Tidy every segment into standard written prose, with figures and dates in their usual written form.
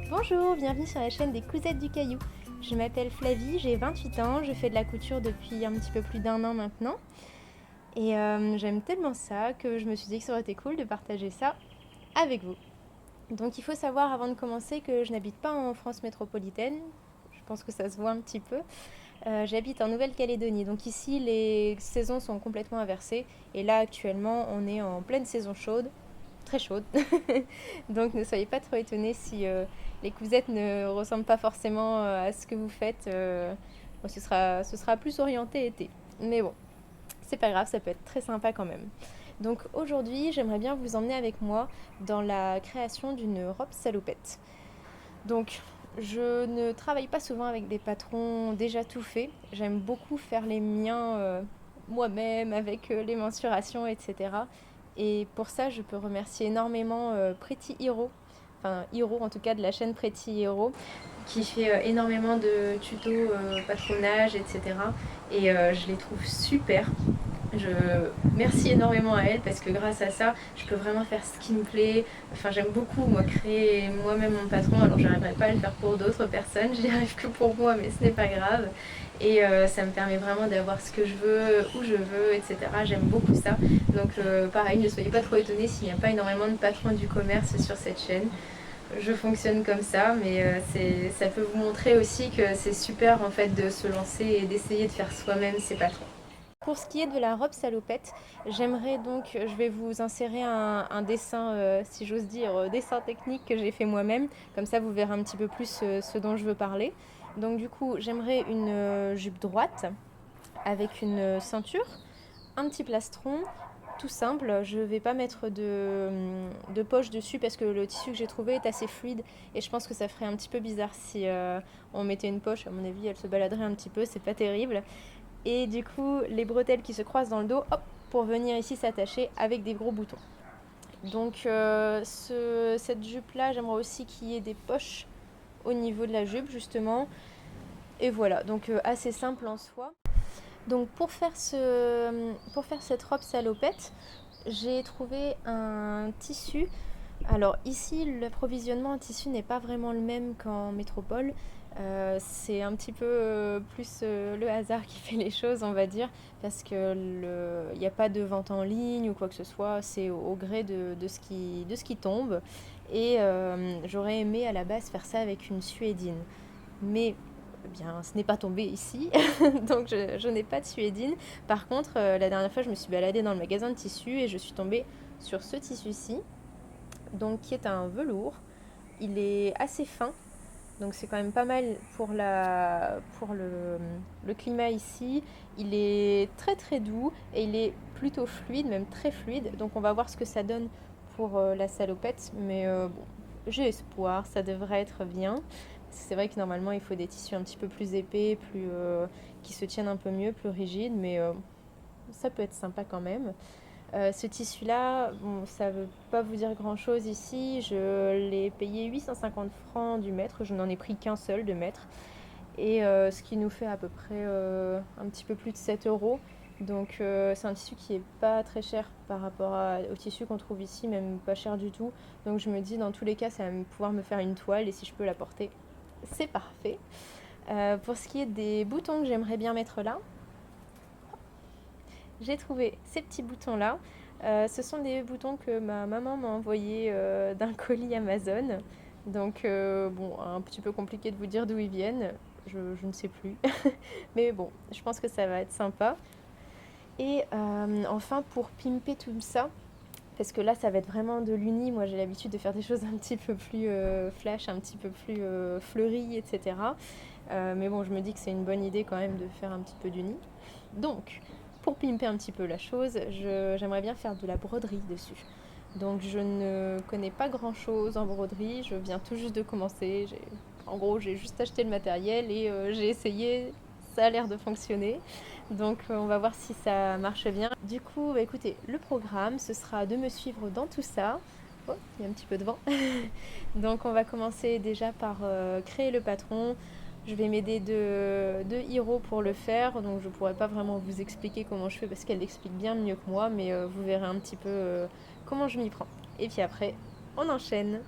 Bonjour, bienvenue sur la chaîne des Cousettes du Caillou. Je m'appelle Flavie, j'ai 28 ans, je fais de la couture depuis un petit peu plus d'1 an maintenant. Et j'aime tellement ça que je me suis dit que ça aurait été cool de partager ça avec vous. Donc il faut savoir avant de commencer que je n'habite pas en France métropolitaine, je pense que ça se voit un petit peu. J'habite en Nouvelle-Calédonie, donc ici les saisons sont complètement inversées. Et là actuellement on est en pleine saison chaude, très chaude. Donc ne soyez pas trop étonnés si les cousettes ne ressemblent pas forcément à ce que vous faites. Bon, ce sera plus orienté été. Mais bon, c'est pas grave, ça peut être très sympa quand même. Donc aujourd'hui, j'aimerais bien vous emmener avec moi dans la création d'une robe salopette. Donc je ne travaille pas souvent avec des patrons déjà tout faits. J'aime beaucoup faire les miens moi-même avec les mensurations, etc. Et pour ça, je peux remercier énormément Pretty Hero, enfin Hero en tout cas de la chaîne Pretty Hero, qui fait énormément de tutos patronage, etc. Et je les trouve super. Je merci énormément à elle parce que grâce à ça, je peux vraiment faire ce qui me plaît. Enfin, j'aime beaucoup moi créer moi-même mon patron. Alors, j'arriverai pas à le faire pour d'autres personnes. J'y arrive que pour moi, mais ce n'est pas grave. Et ça me permet vraiment d'avoir ce que je veux, où je veux, etc. J'aime beaucoup ça. Donc, pareil, ne soyez pas trop étonnés s'il n'y a pas énormément de patrons du commerce sur cette chaîne. Je fonctionne comme ça, mais ça peut vous montrer aussi que c'est super en fait de se lancer et d'essayer de faire soi-même ses patrons. Pour ce qui est de la robe salopette, j'aimerais donc, je vais vous insérer un dessin, si j'ose dire, dessin technique que j'ai fait moi-même. Comme ça, vous verrez un petit peu plus ce dont je veux parler. Donc du coup, j'aimerais une jupe droite avec une ceinture, un petit plastron, tout simple. Je ne vais pas mettre de poche dessus parce que le tissu que j'ai trouvé est assez fluide et je pense que ça ferait un petit peu bizarre si on mettait une poche. À mon avis, elle se baladerait un petit peu, c'est pas terrible. Et du coup, les bretelles qui se croisent dans le dos, hop, pour venir ici s'attacher avec des gros boutons. Donc cette jupe-là, j'aimerais aussi qu'il y ait des poches au niveau de la jupe, justement. Et voilà, donc assez simple en soi. Donc pour faire cette robe salopette, j'ai trouvé un tissu. Alors ici, l'approvisionnement en tissu n'est pas vraiment le même qu'en métropole. C'est un petit peu plus le hasard qui fait les choses, on va dire, parce que il n'y a pas de vente en ligne ou quoi que ce soit, c'est au gré de ce qui tombe. Et j'aurais aimé à la base faire ça avec une suédine. Mais eh bien, ce n'est pas tombé ici, donc je n'ai pas de suédine. Par contre, la dernière fois, je me suis baladée dans le magasin de tissus et je suis tombée sur ce tissu-ci, donc qui est un velours. Il est assez fin, donc c'est quand même pas mal pour le climat ici. Il est très très doux et il est plutôt fluide, même très fluide. Donc on va voir ce que ça donne pour la salopette. Mais bon, j'ai espoir, ça devrait être bien. C'est vrai que normalement il faut des tissus un petit peu plus épais, qui se tiennent un peu mieux, plus rigides. Mais ça peut être sympa quand même. Ce tissu-là, bon, ça ne veut pas vous dire grand-chose ici. Je l'ai payé 850 francs du mètre. Je n'en ai pris qu'un seul de mètre. Et ce qui nous fait à peu près un petit peu plus de 7 euros. Donc c'est un tissu qui n'est pas très cher par rapport au tissu qu'on trouve ici, même pas cher du tout. Donc je me dis, dans tous les cas, ça va pouvoir me faire une toile. Et si je peux la porter, c'est parfait. Pour ce qui est des boutons que j'aimerais bien mettre là, j'ai trouvé ces petits boutons là. Ce sont des boutons que ma maman m'a envoyés d'un colis Amazon. Donc bon, un petit peu compliqué de vous dire d'où ils viennent. Je ne sais plus. Mais bon, je pense que ça va être sympa. Et enfin, pour pimper tout ça, parce que là, ça va être vraiment de l'uni. Moi, j'ai l'habitude de faire des choses un petit peu plus flash, un petit peu plus fleuries, etc. Mais bon, je me dis que c'est une bonne idée quand même de faire un petit peu d'uni. Donc, pour pimper un petit peu la chose, j'aimerais bien faire de la broderie dessus. Donc, je ne connais pas grand-chose en broderie. Je viens tout juste de commencer. En gros, j'ai juste acheté le matériel et j'ai essayé. Ça a l'air de fonctionner. Donc, on va voir si ça marche bien. Du coup, bah, écoutez, le programme, ce sera de me suivre dans tout ça. Oh, il y a un petit peu de vent. Donc, on va commencer déjà par créer le patron. Je vais m'aider de Hiro pour le faire, donc je pourrais pas vraiment vous expliquer comment je fais parce qu'elle l'explique bien mieux que moi, mais vous verrez un petit peu comment je m'y prends. Et puis après, on enchaîne.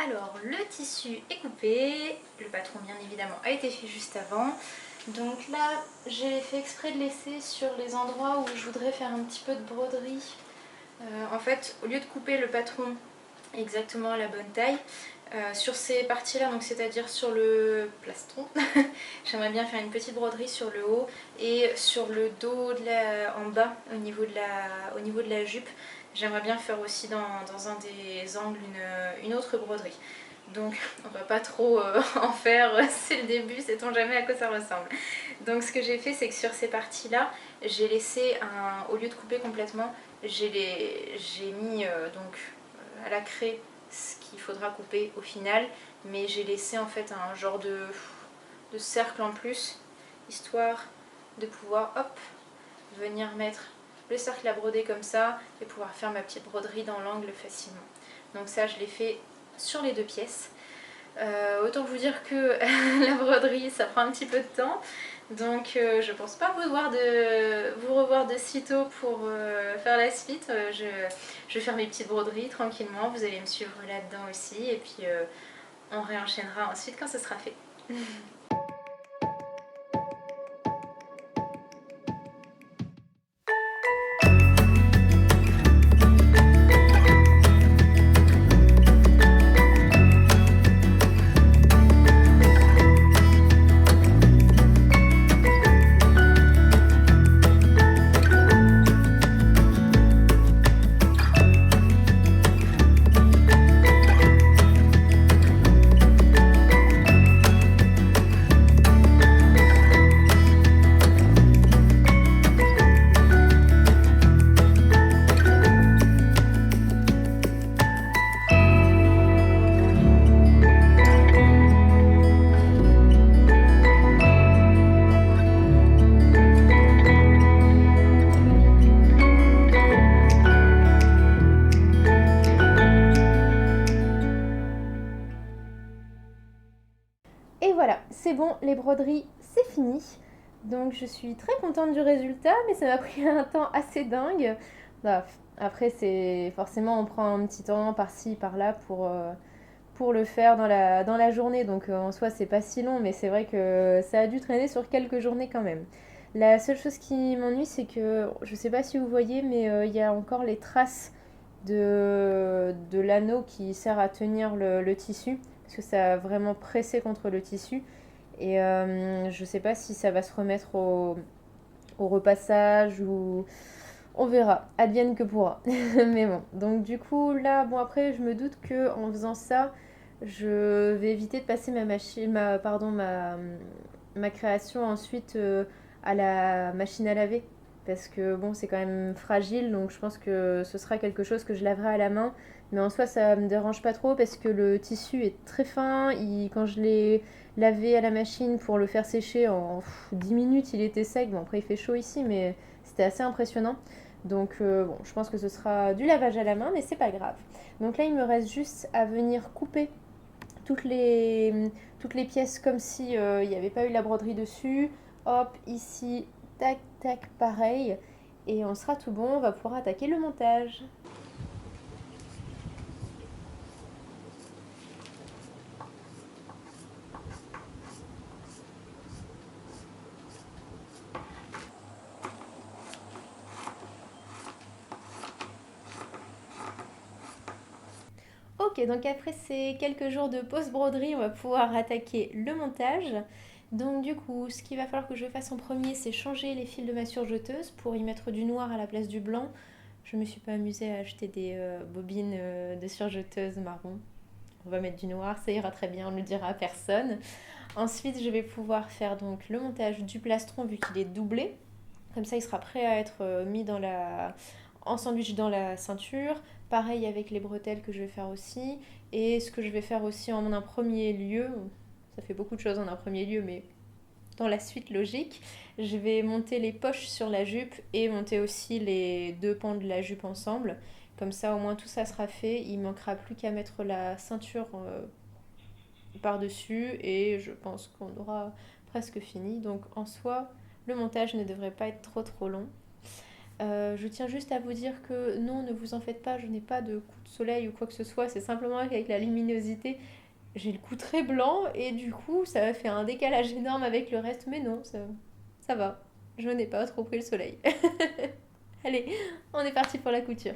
Alors, le tissu est coupé, le patron bien évidemment a été fait juste avant. Donc là, j'ai fait exprès de laisser sur les endroits où je voudrais faire un petit peu de broderie. En fait, au lieu de couper le patron exactement à la bonne taille, sur ces parties-là, donc c'est-à-dire sur le plastron, j'aimerais bien faire une petite broderie sur le haut et sur le dos en bas au niveau de la jupe. J'aimerais bien faire aussi dans un des angles une autre broderie. Donc on va pas trop en faire, c'est le début, sait-on jamais à quoi ça ressemble. Donc ce que j'ai fait, c'est que sur ces parties-là, j'ai laissé au lieu de couper complètement, j'ai mis à la craie ce qu'il faudra couper au final, mais j'ai laissé en fait un genre de cercle en plus, histoire de pouvoir hop, venir mettre le cercle à broder comme ça et pouvoir faire ma petite broderie dans l'angle facilement. Donc ça, je l'ai fait sur les deux pièces. Autant vous dire que la broderie, ça prend un petit peu de temps. Donc je pense pas vous revoir de sitôt pour faire la suite. Je vais faire mes petites broderies tranquillement. Vous allez me suivre là-dedans aussi. Et puis on réenchaînera ensuite quand ce sera fait. Et voilà, c'est bon, les broderies, c'est fini. Donc je suis très contente du résultat, mais ça m'a pris un temps assez dingue. Bah, après, c'est forcément, on prend un petit temps par-ci, par-là pour le faire dans la journée. Donc en soi, c'est pas si long, mais c'est vrai que ça a dû traîner sur quelques journées quand même. La seule chose qui m'ennuie, c'est que, je sais pas si vous voyez, mais il y a encore les traces de l'anneau qui sert à tenir le tissu, parce que ça a vraiment pressé contre le tissu. Et je sais pas si ça va se remettre au repassage ou on verra, advienne que pourra. Mais bon, donc du coup là, bon après je me doute que en faisant ça, je vais éviter de passer ma machine, ma création ensuite à la machine à laver. Parce que bon, c'est quand même fragile, donc je pense que ce sera quelque chose que je laverai à la main. Mais en soi, ça me dérange pas trop parce que le tissu est très fin. Quand je l'ai lavé à la machine pour le faire sécher en 10 minutes, il était sec. Bon, après, il fait chaud ici, mais c'était assez impressionnant. Donc, bon, je pense que ce sera du lavage à la main, mais c'est pas grave. Donc là, il me reste juste à venir couper toutes les pièces comme si il n'y avait pas eu la broderie dessus. Hop, ici, tac, tac, pareil. Et on sera tout bon, on va pouvoir attaquer le montage. Ok, donc après ces quelques jours de post-broderie, on va pouvoir attaquer le montage. Donc du coup, ce qu'il va falloir que je fasse en premier, c'est changer les fils de ma surjeteuse pour y mettre du noir à la place du blanc. Je me suis pas amusée à acheter des bobines de surjeteuse marron. On va mettre du noir, ça ira très bien, on ne le dira à personne. Ensuite, je vais pouvoir faire donc le montage du plastron vu qu'il est doublé. Comme ça, il sera prêt à être mis en sandwich dans la ceinture. Pareil avec les bretelles que je vais faire aussi. Et ce que je vais faire aussi en un premier lieu, ça fait beaucoup de choses en un premier lieu, mais dans la suite logique, je vais monter les poches sur la jupe et monter aussi les deux pans de la jupe ensemble. Comme ça, au moins tout ça sera fait. Il manquera plus qu'à mettre la ceinture par-dessus et je pense qu'on aura presque fini. Donc en soi, le montage ne devrait pas être trop long. Je tiens juste à vous dire que non, ne vous en faites pas, je n'ai pas de coup de soleil ou quoi que ce soit, c'est simplement qu'avec la luminosité, j'ai le cou très blanc et du coup, ça fait un décalage énorme avec le reste, mais non, ça va, je n'ai pas trop pris le soleil. Allez, on est parti pour la couture.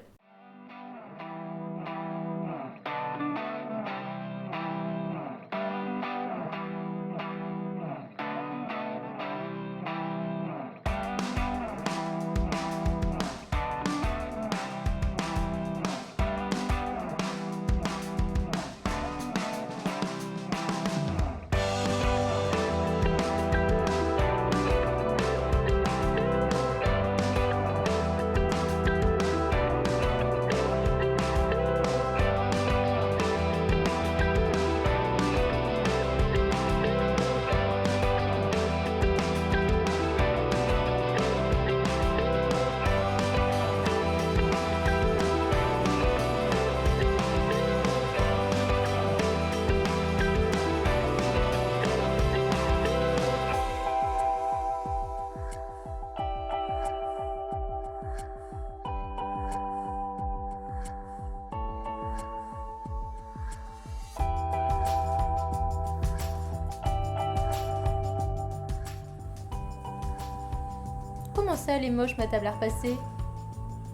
Comment ça, elle est moche ma table à repasser?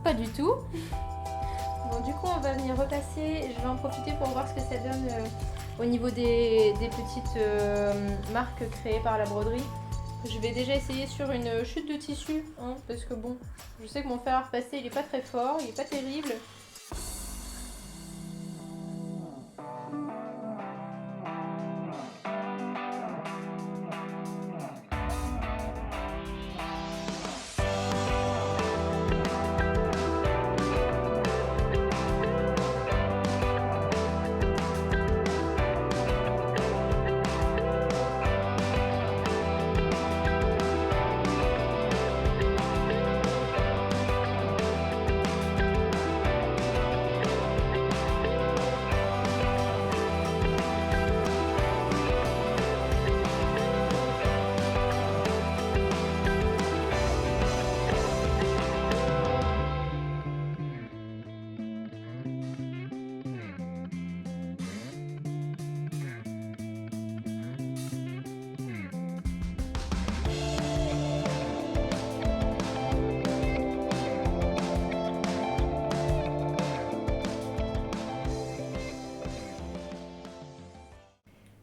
Pas du tout. Bon, du coup, on va venir repasser. Je vais en profiter pour voir ce que ça donne au niveau des petites marques créées par la broderie. Je vais déjà essayer sur une chute de tissu, hein, parce que bon, je sais que mon fer à repasser, il est pas très fort, il est pas terrible.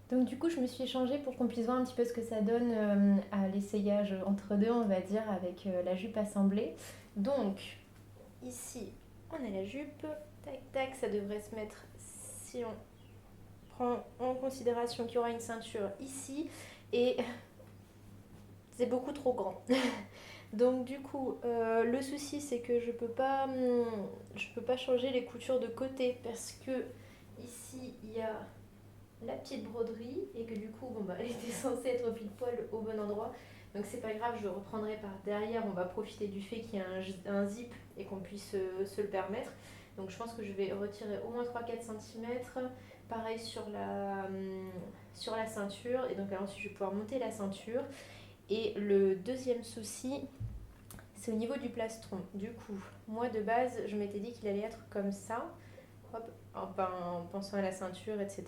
Donc du coup, je me suis échangée pour qu'on puisse voir un petit peu ce que ça donne à l'essayage entre deux, on va dire, avec la jupe assemblée. Donc, ici, on a la jupe. Tac, tac, ça devrait se mettre si on prend en considération qu'il y aura une ceinture ici. Et c'est beaucoup trop grand. Donc du coup, le souci, c'est que je peux pas changer les coutures de côté parce que ici, il y a la petite broderie et que du coup elle était censée être pile poil au bon endroit, donc c'est pas grave, je reprendrai par derrière, on va profiter du fait qu'il y a un zip et qu'on puisse se le permettre. Donc je pense que je vais retirer au moins 3-4 cm, pareil sur la ceinture, et donc ensuite je vais pouvoir monter la ceinture. Et le deuxième souci, c'est au niveau du plastron. Du coup, moi de base, je m'étais dit qu'il allait être comme ça, hop, en pensant à la ceinture, etc.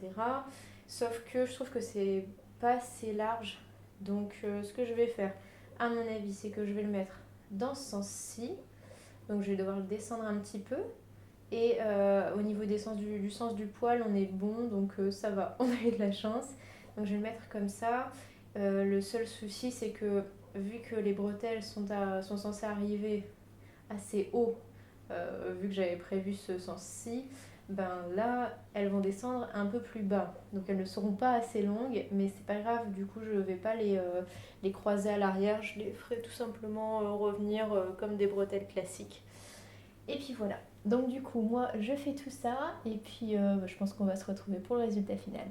Sauf que je trouve que c'est pas assez large. Donc ce que je vais faire, à mon avis, c'est que je vais le mettre dans ce sens-ci. Donc je vais devoir le descendre un petit peu. Et au niveau du sens du poil, on est bon, donc ça va, on a eu de la chance. Donc je vais le mettre comme ça. Le seul souci, c'est que vu que les bretelles sont censées arriver assez haut, vu que j'avais prévu ce sens-ci, ben là, elles vont descendre un peu plus bas. Donc elles ne seront pas assez longues, mais c'est pas grave, du coup je ne vais pas les croiser à l'arrière, je les ferai tout simplement revenir comme des bretelles classiques. Et puis voilà. Donc du coup, moi je fais tout ça, et puis je pense qu'on va se retrouver pour le résultat final.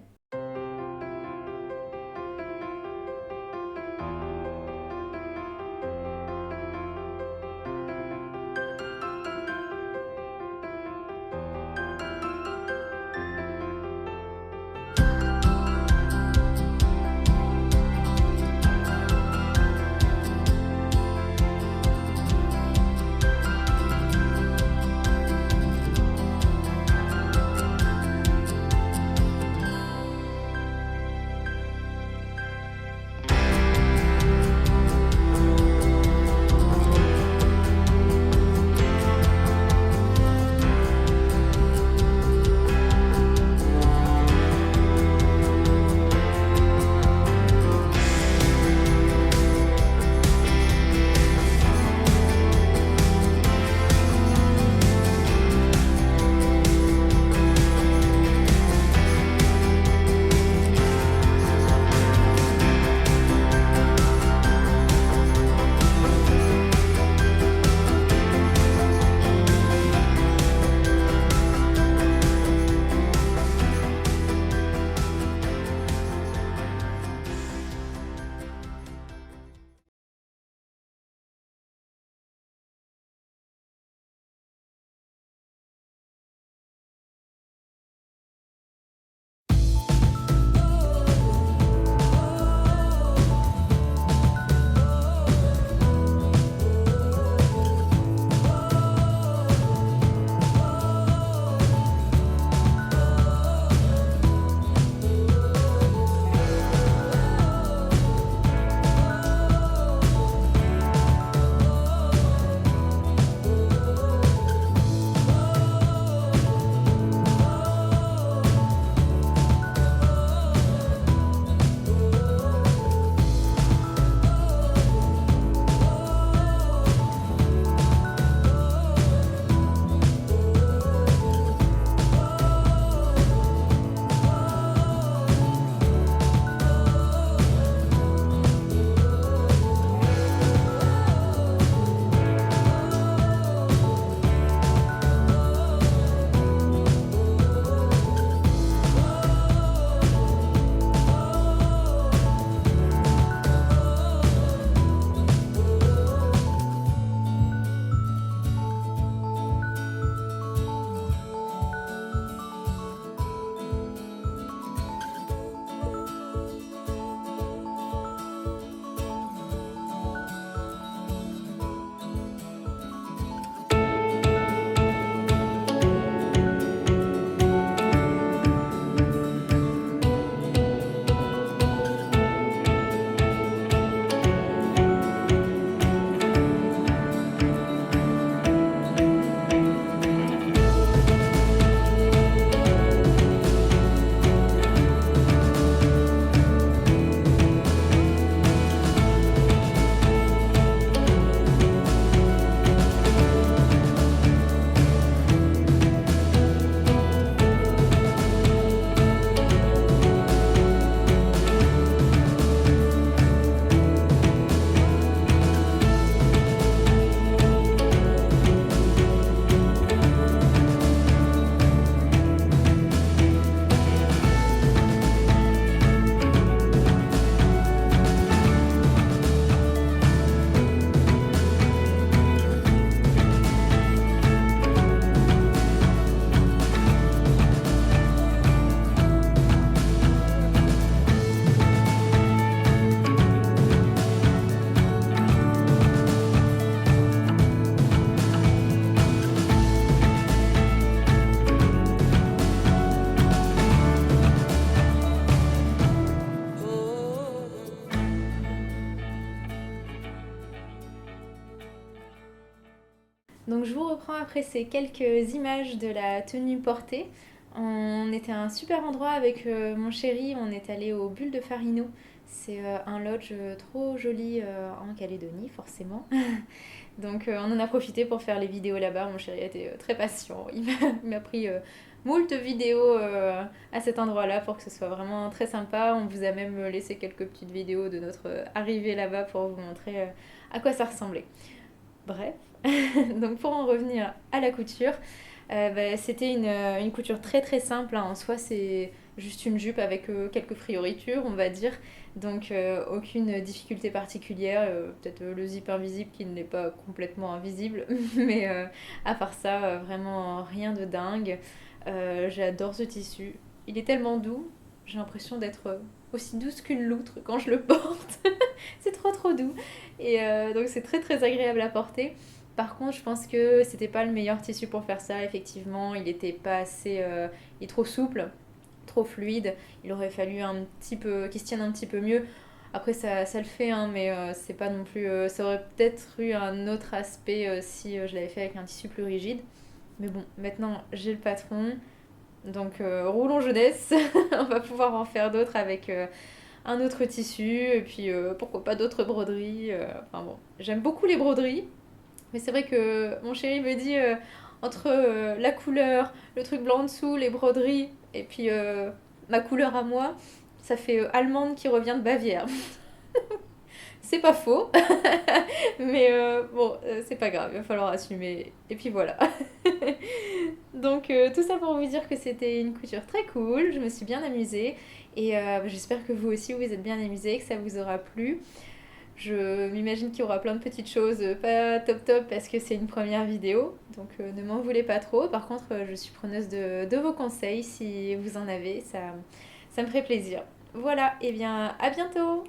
Donc je vous reprends après ces quelques images de la tenue portée. On était à un super endroit avec mon chéri, on est allé au Bulle de Farino. C'est un lodge trop joli en Calédonie, forcément. Donc on en a profité pour faire les vidéos là-bas. Mon chéri a été très patient. Il m'a pris moult vidéos à cet endroit-là pour que ce soit vraiment très sympa. On vous a même laissé quelques petites vidéos de notre arrivée là-bas pour vous montrer à quoi ça ressemblait. Bref, donc pour en revenir à la couture, c'était une couture très très simple, hein. En soi, c'est juste une jupe avec quelques frioritures, on va dire. Donc aucune difficulté particulière, peut-être le zip invisible qui n'est pas complètement invisible, mais à part ça, vraiment rien de dingue. J'adore ce tissu, il est tellement doux, j'ai l'impression d'être aussi douce qu'une loutre quand je le porte. C'est trop trop doux. Et donc c'est très très agréable à porter. Par contre, je pense que c'était pas le meilleur tissu pour faire ça. Effectivement, il était pas assez, il est trop souple, trop fluide. Il aurait fallu un petit peu, qu'il se tienne un petit peu mieux. Après, ça le fait, hein, mais c'est pas non plus. Ça aurait peut-être eu un autre aspect si je l'avais fait avec un tissu plus rigide. Mais bon, maintenant j'ai le patron, donc roulons jeunesse. On va pouvoir en faire d'autres avec un autre tissu, et puis pourquoi pas d'autres broderies. Enfin bon, j'aime beaucoup les broderies, mais c'est vrai que mon chéri me dit entre la couleur, le truc blanc en dessous, les broderies, et puis ma couleur à moi, ça fait allemande qui revient de Bavière. C'est pas faux, mais bon, c'est pas grave, il va falloir assumer. Et puis voilà. Donc tout ça pour vous dire que c'était une couture très cool, je me suis bien amusée et j'espère que vous aussi vous êtes bien amusés, que ça vous aura plu. Je m'imagine qu'il y aura plein de petites choses pas top top parce que c'est une première vidéo, donc ne m'en voulez pas trop. Par contre, je suis preneuse de vos conseils si vous en avez, ça me ferait plaisir. Voilà, et bien à bientôt!